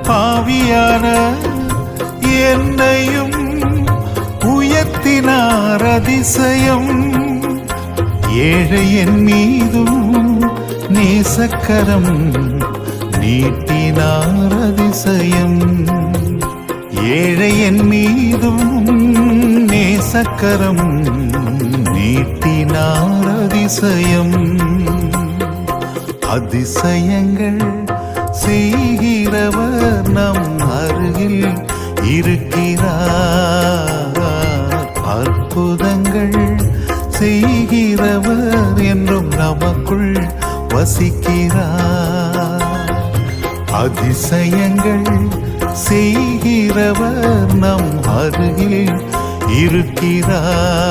பாவியான என்னையும் உயர்த்தினார் அதிசயம். ஏழை என் மீதும் நேசக்கரம் நீட்டினார் அதிசயம். ஏழை என் மீதும் நேசக்கரம் நீட்டினார் அதிசயம். அதிசயங்கள் செய்கிறவர் நம் அருகில் இருக்கிறார். அற்புதங்கள் செய்கிறவர் என்றும் நமக்குள் வசிக்கிறார். அதிசயங்கள் செய்கிறவர் நம் அருகில் இருக்கிறார்.